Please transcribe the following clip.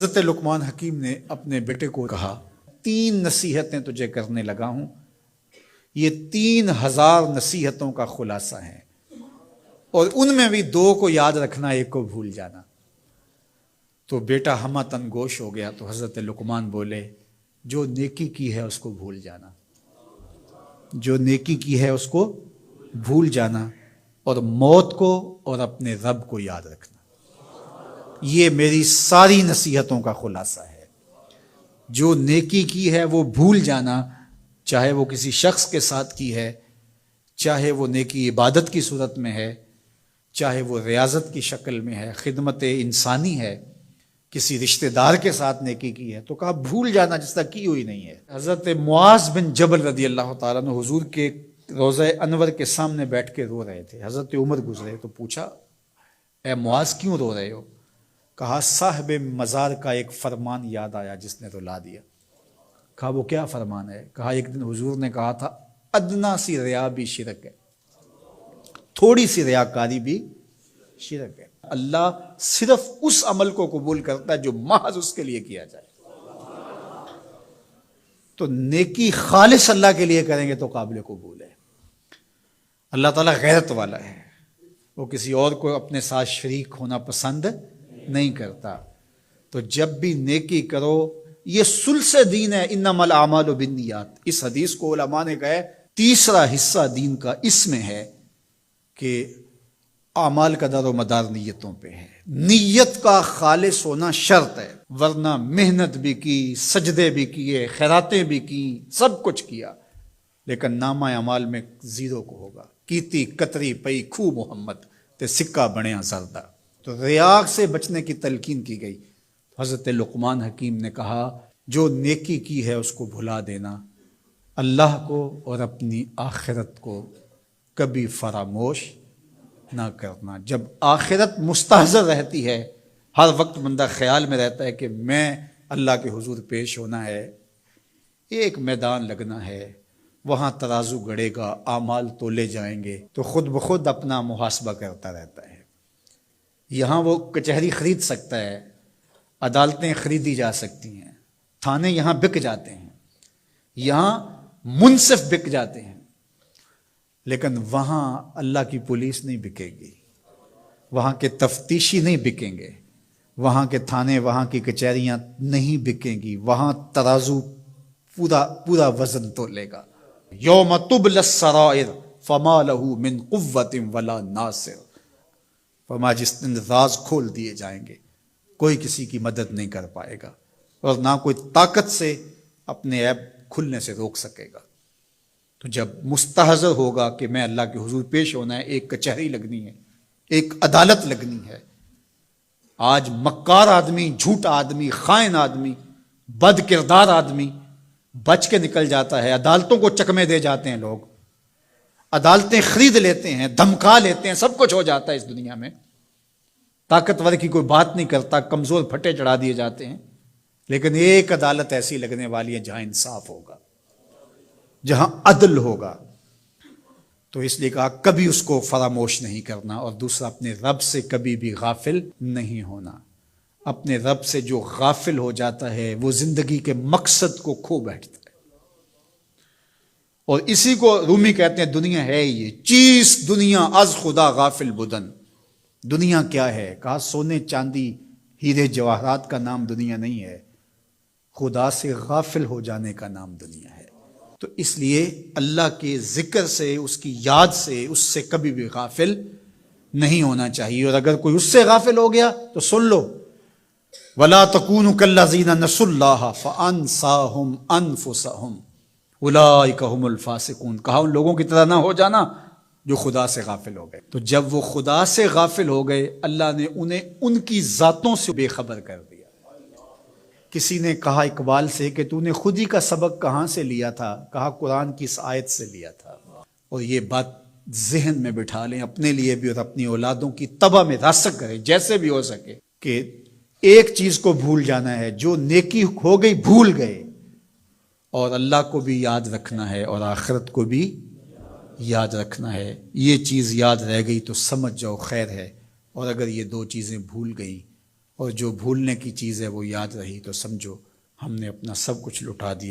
حضرت لقمان حکیم نے اپنے بیٹے کو کہا 3 نصیحتیں تجھے کرنے لگا ہوں، یہ 3000 نصیحتوں کا خلاصہ ہے، اور ان میں بھی 2 کو یاد رکھنا، 1 کو بھول جانا۔ تو بیٹا ہمہ تن گوش ہو گیا، تو حضرت لقمان بولے جو نیکی کی ہے اس کو بھول جانا، جو نیکی کی ہے اس کو بھول جانا، اور موت کو اور اپنے رب کو یاد رکھنا۔ یہ میری ساری نصیحتوں کا خلاصہ ہے۔ جو نیکی کی ہے وہ بھول جانا، چاہے وہ کسی شخص کے ساتھ کی ہے، چاہے وہ نیکی عبادت کی صورت میں ہے، چاہے وہ ریاضت کی شکل میں ہے، خدمت انسانی ہے، کسی رشتہ دار کے ساتھ نیکی کی ہے، تو کہا بھول جانا جس طرح کی ہوئی نہیں ہے۔ حضرت معاذ بن جبل رضی اللہ تعالیٰ عنہ حضور کے روضہ انور کے سامنے بیٹھ کے رو رہے تھے۔ حضرت عمر گزرے تو پوچھا اے معاذ کیوں رو رہے ہو؟ کہا صاحب مزار کا ایک فرمان یاد آیا جس نے رلا دیا۔ کہا وہ کیا فرمان ہے؟ کہا ایک دن حضور نے کہا تھا ادنا سی ریا بھی شرک ہے، تھوڑی سی ریاکاری بھی شرک ہے۔ اللہ صرف اس عمل کو قبول کرتا ہے جو محض اس کے لیے کیا جائے۔ تو نیکی خالص اللہ کے لیے کریں گے تو قابل قبول ہے۔ اللہ تعالیٰ غیرت والا ہے، وہ کسی اور کو اپنے ساتھ شریک ہونا پسند نہیں کرتا۔ تو جب بھی نیکی کرو، یہ سلس دین ہے، انما الاعمال بالنیات۔ اس حدیث کو علماء نے کہا ہے تیسرا حصہ دین کا اس میں ہے کہ اعمال کا دار و مدار نیتوں پہ ہے۔ نیت کا خالص ہونا شرط ہے، ورنہ محنت بھی کی، سجدے بھی کیے، خیراتیں بھی کی، سب کچھ کیا، لیکن نامہ اعمال میں 0 کو ہوگا۔ کیتی کتری پئی کھو محمد تے سکہ بنیا زردہ۔ تو ریاء سے بچنے کی تلقین کی گئی۔ حضرت لقمان حکیم نے کہا جو نیکی کی ہے اس کو بھلا دینا، اللہ کو اور اپنی آخرت کو کبھی فراموش نہ کرنا۔ جب آخرت مستحضر رہتی ہے، ہر وقت بندہ خیال میں رہتا ہے کہ میں اللہ کے حضور پیش ہونا ہے، ایک میدان لگنا ہے، وہاں ترازو گڑے گا، اعمال تولے جائیں گے، تو خود بخود اپنا محاسبہ کرتا رہتا ہے۔ یہاں وہ کچہری خرید سکتا ہے، عدالتیں خریدی جا سکتی ہیں، تھانے یہاں بک جاتے ہیں، یہاں منصف بک جاتے ہیں، لیکن وہاں اللہ کی پولیس نہیں بکے گی، وہاں کے تفتیشی نہیں بکیں گے، وہاں کے تھانے، وہاں کی کچہریاں نہیں بکیں گی، وہاں ترازو پورا وزن تولے گا۔ یوم تبلی السرائر فما لہ من قوت ولا ناصر۔ فرمایا جس دن راز کھول دیے جائیں گے، کوئی کسی کی مدد نہیں کر پائے گا، اور نہ کوئی طاقت سے اپنے عیب کھلنے سے روک سکے گا۔ تو جب مستحضر ہوگا کہ میں اللہ کے حضور پیش ہونا ہے، ایک کچہری لگنی ہے، ایک عدالت لگنی ہے۔ آج مکار آدمی، جھوٹا آدمی، خائن آدمی، بد کردار آدمی بچ کے نکل جاتا ہے، عدالتوں کو چکمے دے جاتے ہیں لوگ، عدالتیں خرید لیتے ہیں، دھمکا لیتے ہیں، سب کچھ ہو جاتا ہے اس دنیا میں۔ طاقتور کی کوئی بات نہیں کرتا، کمزور پھٹے چڑھا دیے جاتے ہیں، لیکن ایک عدالت ایسی لگنے والی ہے جہاں انصاف ہوگا، جہاں عدل ہوگا۔ تو اس لیے کہا کبھی اس کو فراموش نہیں کرنا، اور دوسرا اپنے رب سے کبھی بھی غافل نہیں ہونا۔ اپنے رب سے جو غافل ہو جاتا ہے وہ زندگی کے مقصد کو کھو بیٹھتا ہے، اور اسی کو رومی کہتے ہیں دنیا ہے یہ چیز، دنیا از خدا غافل بدن۔ دنیا کیا ہے؟ کہا سونے چاندی ہیرے جواہرات کا نام دنیا نہیں ہے، خدا سے غافل ہو جانے کا نام دنیا ہے۔ تو اس لیے اللہ کے ذکر سے، اس کی یاد سے، اس سے کبھی بھی غافل نہیں ہونا چاہیے۔ اور اگر کوئی اس سے غافل ہو گیا تو سن لو وَلَا تَكُونُوا كَالَّذِينَ نَسُوا اللَّهَ فَأَنسَاهُمْ أَنفُسَهُمْ أُولَٰئِكَ هُمُ الْفَاسِقُونَ۔ کہا ان لوگوں کی طرح نہ ہو جانا جو خدا سے غافل ہو گئے۔ تو جب وہ خدا سے غافل ہو گئے، اللہ نے انہیں ان کی ذاتوں سے بے خبر کر دیا۔ کسی نے کہا اقبال سے کہ تو نے خود ہی کا سبق کہاں سے لیا تھا؟ کہا قرآن کی اس آیت سے لیا تھا۔ اور یہ بات ذہن میں بٹھا لیں، اپنے لیے بھی اور اپنی اولادوں کی طبع میں راسخ کریں جیسے بھی ہو سکے، کہ ایک چیز کو بھول جانا ہے، جو نیکی ہو گئی بھول گئے، اور اللہ کو بھی یاد رکھنا ہے اور آخرت کو بھی یاد رکھنا ہے۔ یہ چیز یاد رہ گئی تو سمجھ جاؤ خیر ہے، اور اگر یہ 2 چیزیں بھول گئی اور جو بھولنے کی چیز ہے وہ یاد رہی تو سمجھو ہم نے اپنا سب کچھ لٹا دیا۔